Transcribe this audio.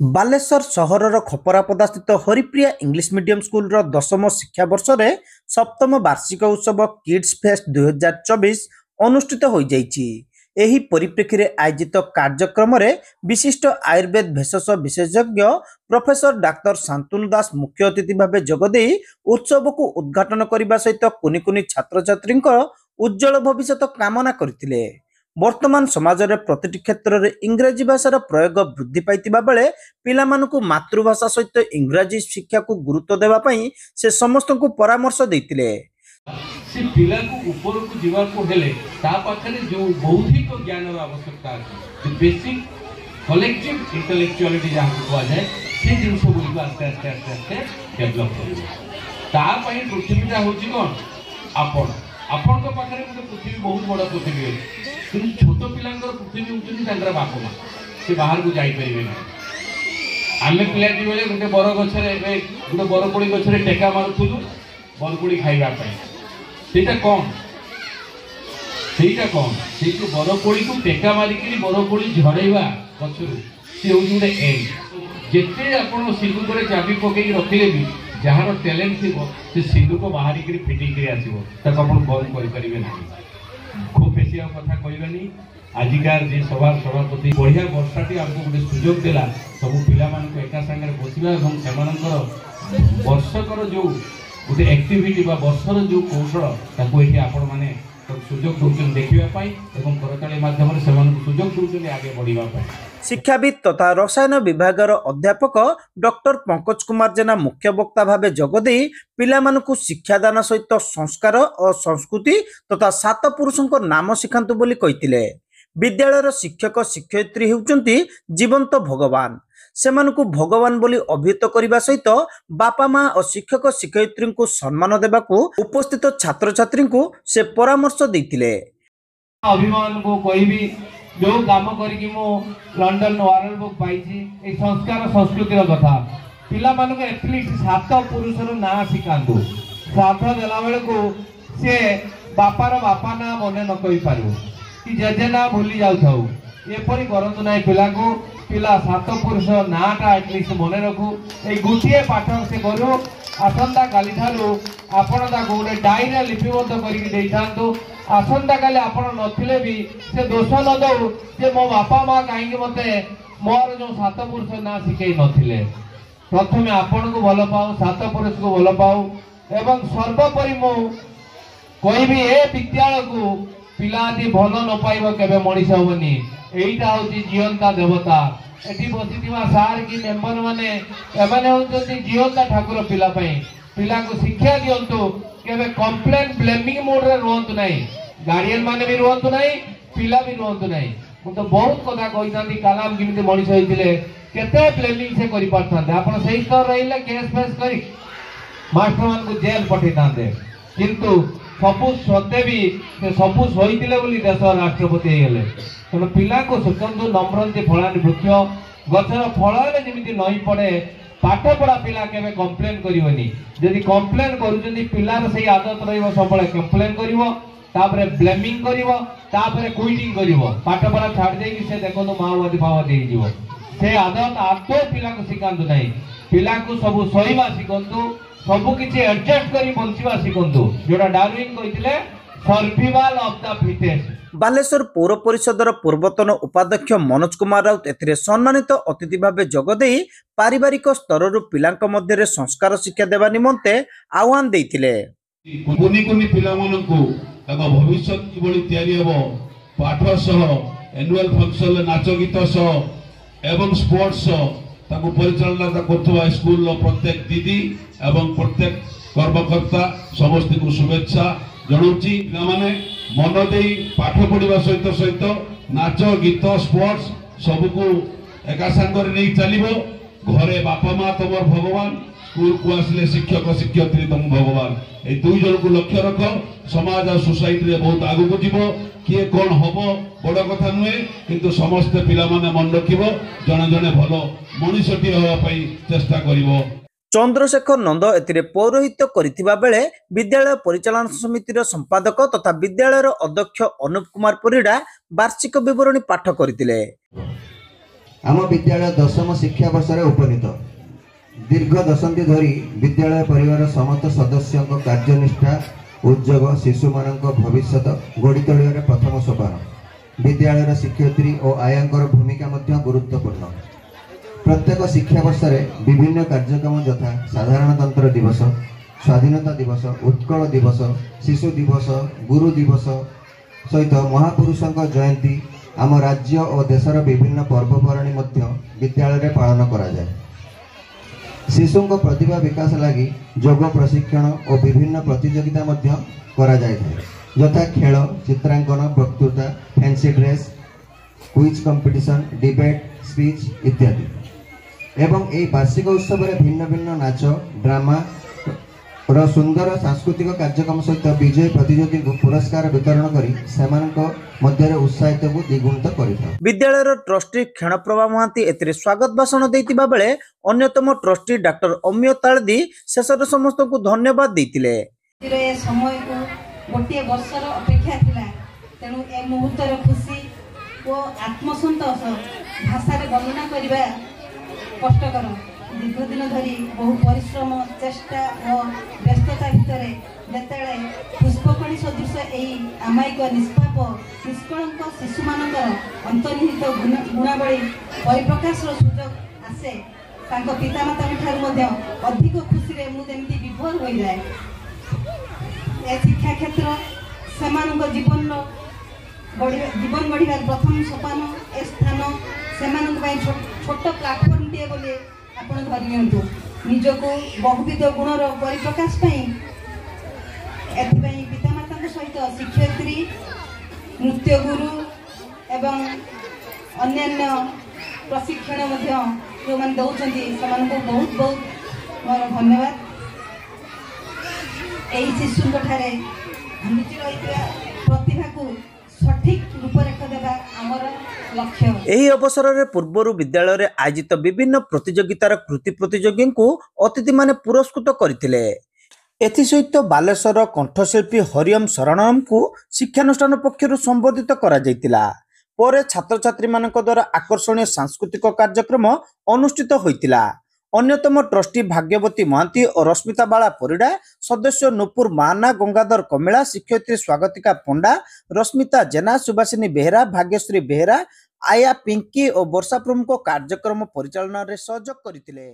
ବାଲେଶ୍ୱର ସହରର ଖପରାପଦା ସ୍ଥିତ Haripriya English medium ସ୍କୁଲର ଦଶମ ଶିକ୍ଷାବର୍ଷରେ ସପ୍ତମ ବାର୍ଷିକ ଉତ୍ସବ କିଡ୍ସ ଫେଷ୍ଟ 2024 ଅନୁଷ୍ଠିତ ହୋଇଯାଇଛି। ଏହି ପରିପ୍ରେକ୍ଷୀରେ ଆୟୋଜିତ କାର୍ଯ୍ୟକ୍ରମରେ ବିଶିଷ୍ଟ ଆୟୁର୍ବେଦ ଭେଷଜ ବିଶେଷଜ୍ଞ ପ୍ରଫେସର ଡାକ୍ତର ଶାନ୍ତନୁ ଦାସ ମୁଖ୍ୟ ଅତିଥି ଭାବେ ଯୋଗଦେଇ ଉତ୍ସବକୁ ଉଦ୍ଘାଟନ କରିବା ସହିତ କୁନି କୁନି ଛାତ୍ରଛାତ୍ରୀଙ୍କ ଉଜ୍ଜଳ ଭବିଷ୍ୟତ କାମନା କରିଥିଲେ। ବର୍ତ୍ତମାନ ସମାଜରେ ପ୍ରତିଟି କ୍ଷେତ୍ରରେ ଇଂରାଜୀ ଭାଷାର ପ୍ରୟୋଗ ବୃଦ୍ଧି ପାଇଥିବା ବେଳେ ପିଲାମାନଙ୍କୁ ମାତୃଭାଷା ସହିତ ଇଂରାଜୀ ଶିକ୍ଷାକୁ ଗୁରୁତ୍ୱ ଦେବା ପାଇଁ ସେ ସମସ୍ତଙ୍କୁ ପରାମର୍ଶ ଦେଇଥିଲେ। से पिला को ऊपर को जीवा को हेले ता पाखरे जो बौद्धिक ज्ञान आवश्यकता अछि जो बेसिक कलेक्टिव इंटेलेक्चुअलिटी जहाँ को आ जाए से जिनस गुलिक आस्ते आस्ते आस्ते आस्ते डेवलप करियो ता पई पृथ्वीटा होची कोन आपण को पाखरे गोटे पृथ्वी बहुत बड़ पृथ्वी है किंतु छोट पिलांकर पृथ्वी होची तांकर बाप मां से बाहर को जाई परिबे ना आमे पिलाटी बेले गोटे बर गछरे गोटे बरकोड़ी गछरे टेका मारुथुलु बरकोड़ी खाइबा पई सेटा कौन से बरकोड़ी को टेका मारिक बरकोड़ी झड़ेवा गचरू सी हूँ गोटे एम जिते आप सिंधु पर चाबी पकई रखिले भी जार टैलेंट थी से सिंधु को बाहरिक फिटिंग आसो बंद करें ना खूब बेसी कथा कहबानी आजिकार जे सभा सभापति बढ़िया वर्षाटी आमको गोटे सुजोग देला सब पिला एका सागर बसवा वर्षकर जो गोटे एक्टिविटी बा वर्षर जो कौशल ताको एठी आपण माने सुजोग दोचन देखिबा पाई एवं करताली माध्यम रे सेमान सुजोग दोचन आगे बढ़िबा पाई। शिक्षाविद तथा रसायन विभागर अध्यापक डॉक्टर पंकज कुमार जेना मुख्य वक्ता भावे जोगदे पिलामानकु शिक्षादान सहित संस्कार और संस्कृति तथा सात पुरुषों नाम शिखांतु बोली कहिथिले। विद्यालयर शिक्षक शिक्षयित्री हेउचंती जीवंत भगवान सेमानकु भगवान बोली अभिहित करने सहित बापा माँ और शिक्षक शिक्षयित्री को सम्मान देवाकू उपस्थित छात्र छात्री को से परामर्श देथिले। अभिमान को कहबी जो काम करके मो लंडन वर्ल्ड बुक पाइछि ए संस्कार संस्कृति कथा पिला मानको एटलिस्ट सात पुरुषर ना शिखांतु श्राद्ध देला बेले को से बापार बापा ना मने न कहि पारु कि जेजे ना भूली जाउ थाउ एपरि करंतु नै पिला को पिला सात पुरुष नाटा एटलिस्ट मन रखू ये गोटे पाठ से करू आसंता काली ठारू आपण ताको गोटे डायरी लिपिबद्ध करके आसंता काली आपण नथिले भी से दोष न दऊ जे मो बापा माँ कहीं मते मोर जो सात पुरुष ना शिखई नथिले प्रथमे आपण को भल पाऊ सात पुरुष को भल पाऊ एवं सर्वोपरि मो कहबी ए विद्यालय को पिला आदि भल न पाइब केबे मनीष होबनी एटा होची जीवंता देवता एठी बसिथिबा सार की मेंबर माने एमाने होचंती जीवंता ठाकुर पिला पई पिला को शिक्षा दियंतु केबे कंप्लेन ब्लेमिंग मोड रे रहंतु नाही गार्डियन माने भी रहंतु नाही पिला भी रहंतु नाही मु तो बहुत कथा कहितांती कलाम किमिति मनीष होइतिले केते ब्लेमिंग से करि पारथांते आपण सही स्तर रहिले केस फेस करी मास्टर मान को जेल पठेतांते किंतु सबु सते भी से सबु सहितिले बोली देश राष्ट्रपति हेले तेणु पिला को शिखंतु नम्रंती फलानी वृक्ष गचर फल जमी नई पड़े पाठ पढ़ा पिला के कंप्लेन करनी जदि कंप्लेन करुँच पिलार से आदत सब कंप्लेन कर ब्लेमिंग कर क्विटिंग कर पाठ पढ़ा छाड़ दे से देखो माओवादी फाओवादी से आदत आदौ पिला को शिखातु ना पिला को सब सहवा शिखंतु सबकि एडजस्ट कर बंचवा शिखंतु जोटा डार्विन कहते survival of the fittest. Baleswar पौर परिषदर पूर्वतन उपाध्यक्ष मनोज कुमार राउत एथिरे सम्मानित अतिथि भावे जोगदे पारिवारिक स्तर पिलांक मध्य संस्कार शिक्षा देवा निमंते आह्वान देथिले। कुनी कुनी पिला मानकु ताको भविष्य किबळी तयारी हेबो पाठ सह एनुअल फंक्शन नाच गीत सह एवं स्पोर्ट्स ताको परिचालना करथवा स्कूल लो प्रत्येक दीदी एवं प्रत्येक कर्मकर्ता समस्त को शुभेच्छा जनाऊँगी पिलाने मन दे पाठ पढ़ा सहित सहित नाच गीत स्पोर्ट्स सबको एका सांगर नहीं चलो घरे बापा माँ तुम भगवान स्कूल को आसिले शिक्षक शिक्षयित्री तुम भगवान ये दुई जन को लक्ष्य रख समाज और सोसाइटी रे बहुत आगु को जीवो किए कौन हम बड़ कथा नुहे किंतु समस्त पिला माने मन रखिबो जने जने भलो मनुष्यटी होवा पई चेष्टा करिवो। चंद्रशेखर नंद एथिरे पौरोहित्य करिथिबा बेले विद्यालय परिचालन समितिर संपादक तथा विद्यालयर अध्यक्ष अनुप कुमार परिडा वार्षिक विवरणी पाठ करथिले। आम विद्यालय 10म शिक्षा वर्ष उपनीत दीर्घ दशंधि धरी विद्यालय परिवार समस्त सदस्यों कार्यनिष्ठा उद्योग शिशु मानक भविष्य गढ़ी तोलिबार प्रथम सोपान विद्यालय शिक्षयित्री और आयांकर भूमिका गुरुत्वपूर्ण। प्रत्येक शिक्षा वर्ष विभिन्न कार्यक्रम यथा साधारणतंत्र दिवस, स्वाधीनता दिवस, उत्कल दिवस, शिशु दिवस, गुरु दिवस सहित महापुरुषों जयंती आम राज्य और देशर विभिन्न पर्वपर्वाणी विद्यालय पालन करा जाए। शिशुओं को प्रतिभा विकास लगी योग प्रशिक्षण और विभिन्न प्रतियोगिता करा जाए यथा खेल, चित्रांकन, वक्तृता, fancy dress, quiz competition, debate, speech इत्यादि। एवं यह वार्षिक उत्सव में भिन्न भिन्न नाच, ड्रामा और सुंदर सांस्कृतिक कार्यक्रम सहित विजयी प्रतियोगी को पुरस्कार वितरण कर उत्साहित को द्विगुणित कर। विद्यालय ट्रस्टी क्षणप्रभा महांती एतिरे स्वागत भाषण देइतिबा बेले अन्यतम ट्रस्टी डॉक्टर अमिय तालदी शेषर समस्त को धन्यवाद देइतिले। समय को गोटे वर्षर अपेक्षा थिला, तेणु ए मुहूर्तर खुशी और आत्मसंतोष भाषा वर्णना करने कष्टकर। दीर्घ दिन धरी बहु परिश्रम, चेष्टा और व्यस्तता भितर जेतेबेले पुष्पकणी सदृश यही आमायिक निष्पाप निष्कलंक शिशु मानकर अंतर्निहित गुणावली परिप्रकाश सुजोग आसे तांको पितामाता ठार अधिक खुशी रे मु जेमती विभोर हो जाए। ए शिक्षा क्षेत्र सेमानक जीवन गढ़िबार प्रथम सोपान ए स्थान सेमानक छोट प्लाटफर्म टे बोले आपण धरियंतु निजको बहुविध गुणर परिप्रकाश एथिपाई पितामाता सहित शिक्षयित्री, नृत्य गुरु एवं अन्यान्य प्रशिक्षण जो मैंने दौरान से बहुत बहुत मोर धन्यवाद। यही शिशु लुचि रही प्रतिभा को सठिक रूपरेख देवा आमर लक्ष्य। एही अवसर में पूर्वर विद्यालय रे आयोजित विभिन्न प्रतियोगितार कृति प्रतियोगी को अतिथि माने पुरस्कृत करथिले। एथिसहित बालेश्वर कंठशिल्पी हरिओम शरणम को शिक्षानुष्ठान पक्षर संबोधित करा जायतिला। परे छात्र छात्री मानक द्वारा आकर्षणीय सांस्कृतिक कार्यक्रम अनुष्ठित होइतिला। अन्यतम ट्रस्टी भाग्यवती महांती और रश्मिता बाला परिडा, सदस्य नुपुर माना, गंगाधर कमिला, शिक्षयित्री स्वागतिका पंडा, रश्मिता जेना, सुभाषिनी बेहरा, भाग्यश्री बेहरा, आया पिंकी और वर्षा प्रमुख कार्यक्रम परिचालन में सहयोग करथिले।